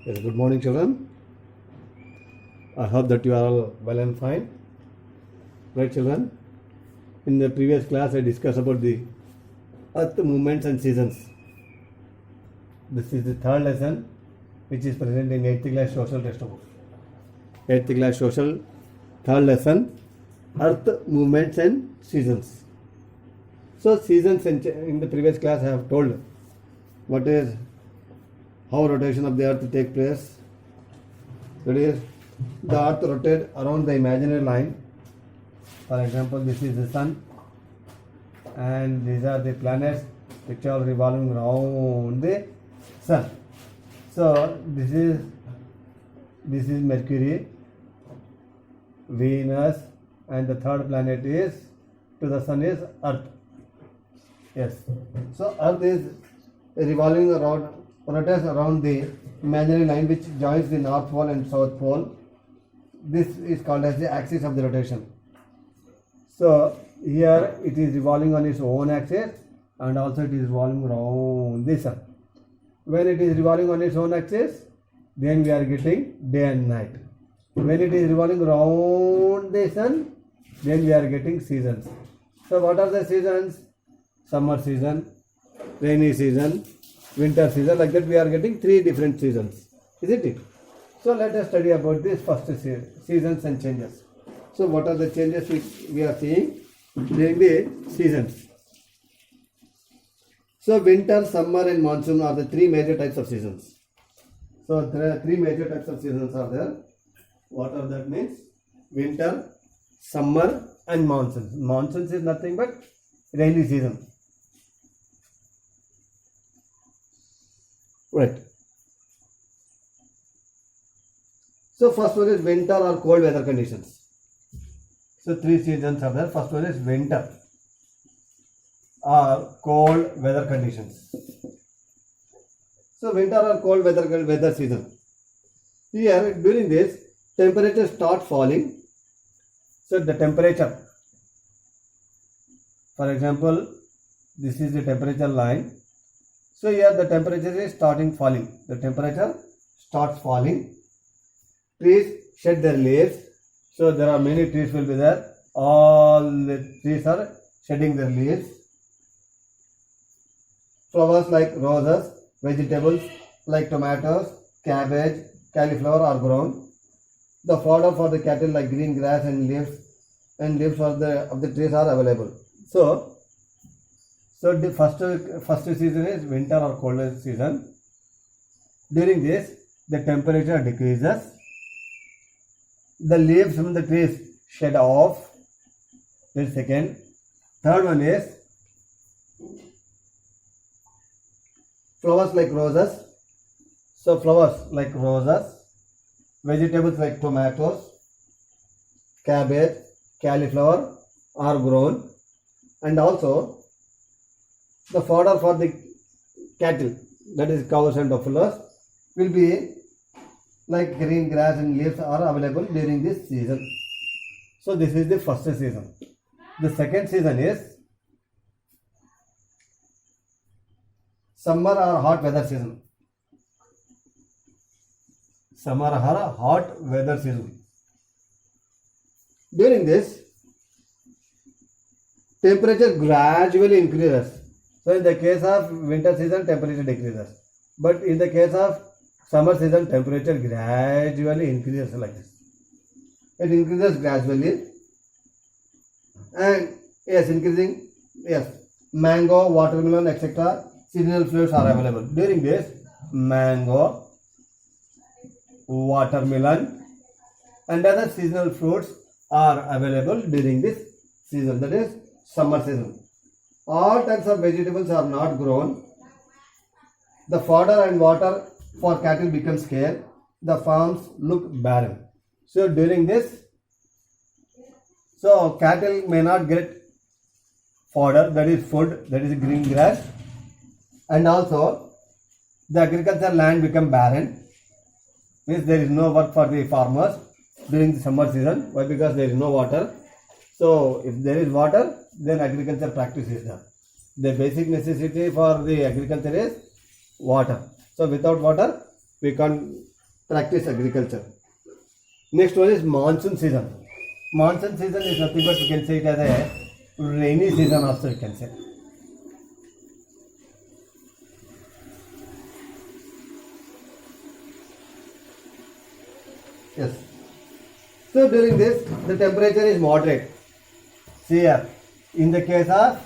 Yes, good morning, children. I hope that you are all well and fine. Right, children? In the previous class, I discussed about the Earth movements and seasons. This is the third lesson, which is present in 8th class social textbook. 8th class social, third lesson, Earth movements and seasons. So, seasons in the previous class, I have told what is how rotation of the earth take place. That is, the earth rotates around the imaginary line. For example, this is the sun and these are the planets which are revolving around the sun. So this is Mercury, Venus, and the third planet is to the sun is Earth. Yes. So Earth is revolving around, rotates around the imaginary line which joins the North Pole and South Pole. This is called as the axis of the rotation. So here it is revolving on its own axis and also it is revolving around the sun. When it is revolving on its own axis, then we are getting day and night. When it is revolving around the sun, then we are getting seasons. So what are the seasons? Summer season, rainy season, winter season. Like that we are getting three different seasons, isn't it? So let us study about this first seasons and changes. So what are the changes which we are seeing during the seasons? So winter, summer and monsoon are the three major types of seasons. So there are three major types of seasons are there. What are that means? Winter, summer and monsoon. Monsoons is nothing but rainy season. Right. So first one is winter or cold weather conditions. So three seasons are there. First one is winter or cold weather conditions. So winter or cold weather season. Here during this temperatures start falling. So the temperature, for example, this is the temperature line. So here the temperature is starting falling. The temperature starts falling. Trees shed their leaves. So there are many trees will be there. All the trees are shedding their leaves. Flowers like roses, vegetables like tomatoes, cabbage, cauliflower are grown. The fodder for the cattle like green grass and leaves of the trees are available. So the first season is winter or cold season. During this, the temperature decreases. The leaves from the trees shed off. That's second. Third one is flowers like roses. So flowers like roses, vegetables like tomatoes, cabbage, cauliflower are grown, and also the fodder for the cattle, that is cows and buffaloes, will be like green grass and leaves are available during this season. So this is the first season. The second season is summer or hot weather season. Summer or hot weather season. During this, temperature gradually increases. So in the case of winter season, temperature decreases. But in the case of summer season, temperature gradually increases like this. It increases gradually. And yes, increasing, yes, mango, watermelon, etc. seasonal fruits are available. During this, mango, watermelon and other seasonal fruits are available during this season, that is summer season. All types of vegetables are not grown. The fodder and water for cattle become scarce. The farms look barren. So during this, so cattle may not get fodder, that is food, that is green grass, and also the agricultural land become barren. Means there is no work for the farmers during the summer season. Why? Because there is no water. So if there is water, then agriculture practice is done. The basic necessity for the agriculture is water. So without water, we can't practice agriculture. Next one is monsoon season. Monsoon season is nothing but we can say it as a rainy season also you can say. Yes. So during this the temperature is moderate. See here, in the case of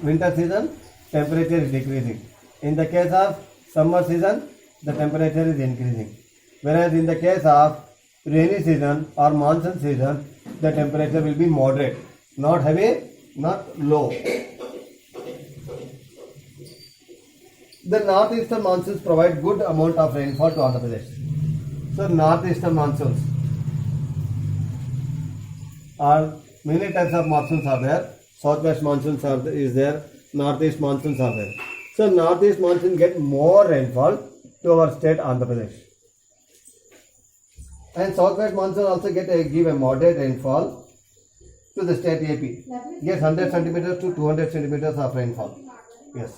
winter season temperature is decreasing. In the case of summer season the temperature is increasing. Whereas in the case of rainy season or monsoon season the temperature will be moderate, not heavy, not low. The northeastern monsoons provide good amount of rainfall to Andhra Pradesh. So northeastern monsoons are many types of monsoons are there. Southwest monsoons is there. Northeast monsoons are there. So northeast monsoon get more rainfall to our state Andhra Pradesh. And southwest monsoon also give a moderate rainfall to the state AP. Yes, 100 centimeters to 200 centimeters of rainfall. Yes.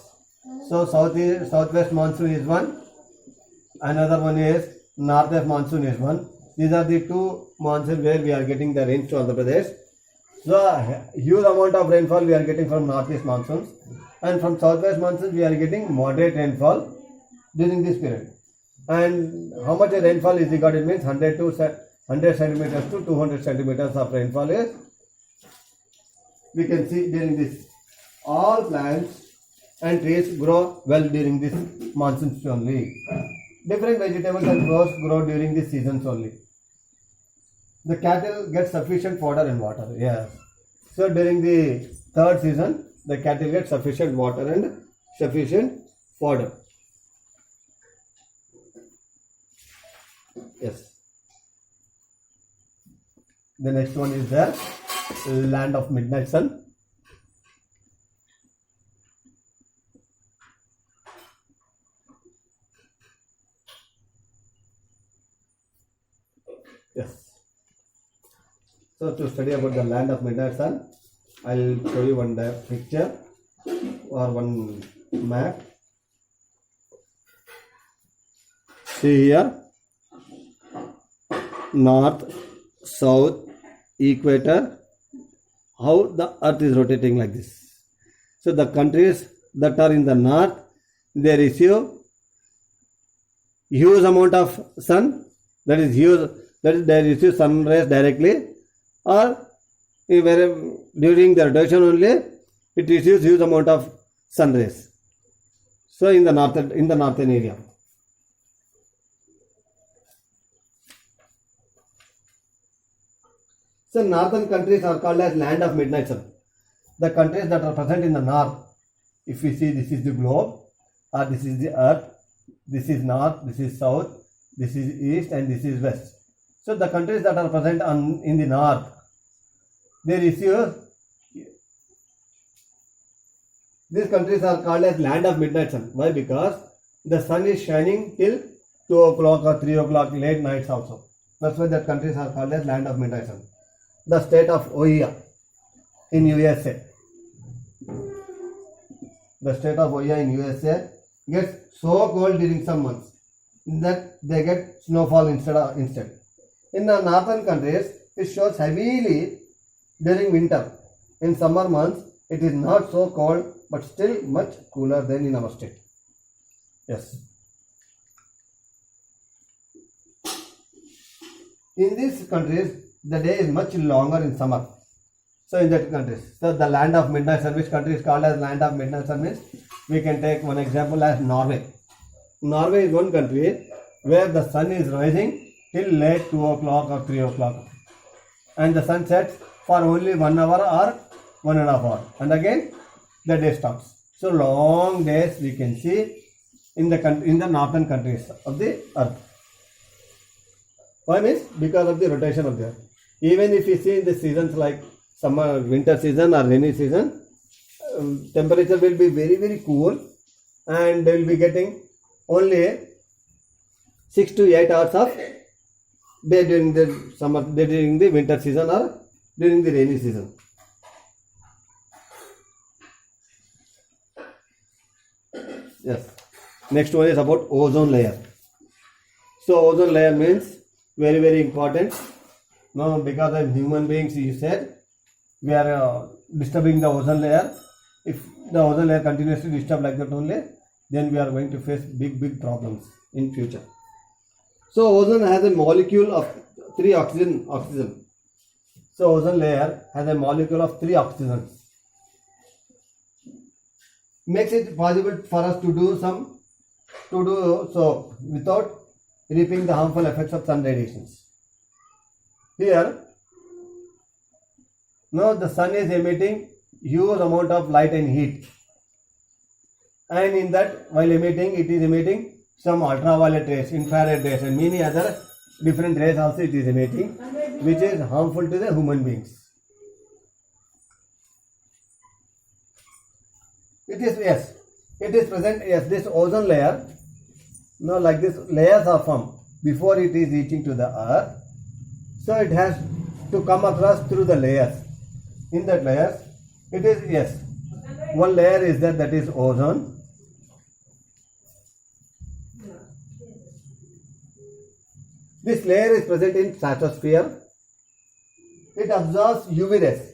So southwest monsoon is one. Another one is northwest monsoon is one. These are the two monsoons where we are getting the rains to Andhra Pradesh. So huge amount of rainfall we are getting from northeast monsoons, and from southwest monsoons we are getting moderate rainfall during this period. And how much rainfall is recorded means 100 centimeters to 200 centimeters of rainfall is we can see during this. All plants and trees grow well during this monsoons only. Different vegetables and crops grow during these seasons only. The cattle get sufficient fodder and water. Yes. So during the third season, the cattle get sufficient water and sufficient fodder. Yes. The next one is the land of midnight sun. Yes. So to study about the land of midnight sun, I'll show you one picture or one map. See here, north, south, equator, how the earth is rotating like this. So the countries that are in the north, they receive huge amount of sun, that is huge, that is they receive sun rays directly, or during the rotation only it receives huge amount of sun rays. So in the northern area. So northern countries are called as land of midnight sun. The countries that are present in the north, if we see this is the globe or this is the earth, this is north, this is south, this is east and this is west. So the countries that are present in the north, they receive, these countries are called as land of midnight sun. Why? Because the sun is shining till 2 o'clock or 3 o'clock late nights also. That's why that countries are called as land of midnight sun. The state of Ohio in USA. The state of Ohio in USA gets so cold during some months that they get snowfall instead. In the northern countries, it shows heavily during winter. In summer months, it is not so cold, but still much cooler than in our state. Yes. In these countries, the day is much longer in summer. So in that countries, so the land of midnight sun, which country is called as land of midnight sun means, we can take one example as Norway. Norway is one country where the sun is rising till late 2 o'clock or 3 o'clock, and the sun sets for only 1 hour or 1.5 hours, and again the day stops. So long days we can see in the northern countries of the earth. Why means? Because of the rotation of the earth. Even if you see in the seasons like summer, winter season or rainy season, temperature will be very, very cool, and they will be getting only 6 to 8 hours of day during the summer, during the winter season or during the rainy season. Yes. Next one is about ozone layer. So ozone layer means very important. Now because of human beings, you said we are disturbing the ozone layer. If the ozone layer continues to disturb like that only, then we are going to face big problems in future. So ozone has a molecule of 3 oxygen. So ozone layer has a molecule of 3 oxygens. Makes it possible for us to do so without reaping the harmful effects of sun radiations. Here, now the sun is emitting huge amount of light and heat, and in that, while emitting, it is emitting some ultraviolet rays, infrared rays, and many other different rays also it is emitting, which is harmful to the human beings. It is present. Yes, this ozone layer. Now, like this, layers are formed before it is reaching to the earth. So it has to come across through the layers. In that layers, it is one layer is there, that is ozone. This layer is present in stratosphere. It absorbs UV rays.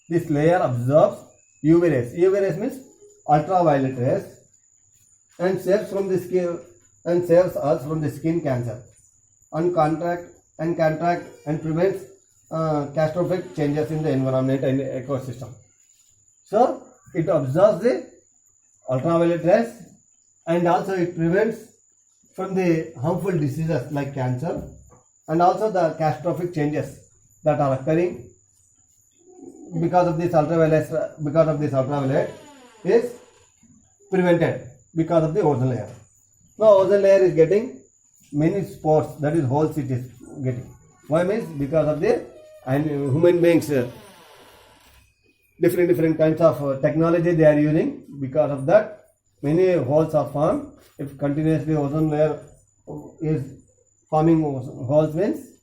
This layer absorbs UV rays. UV rays means ultraviolet rays, and saves from the skin and saves us from the skin cancer, and contract and prevents catastrophic changes in the environment and ecosystem. So it absorbs the ultraviolet rays, and also it prevents from the harmful diseases like cancer, and also the catastrophic changes that are occurring because of this ultraviolet is prevented because of the ozone layer. Now ozone layer is getting many spores, that is holes it is getting. Why means because of the human beings different kinds of technology they are using. Because of that, many holes are formed. If continuously ozone layer is forming holes means,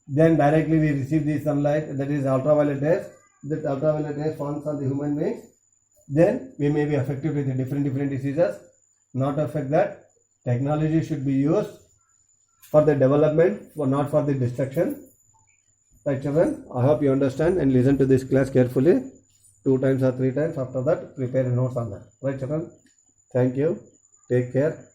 then directly we receive the sunlight, that is ultraviolet rays. That ultraviolet rays falls on the human beings. Then we may be affected with different diseases. Not affect that. Technology should be used for the development, not for the destruction. Right, children? I hope you understand and listen to this class carefully 2 times or 3 times. After that, prepare notes on that. Right, children? Thank you. Take care.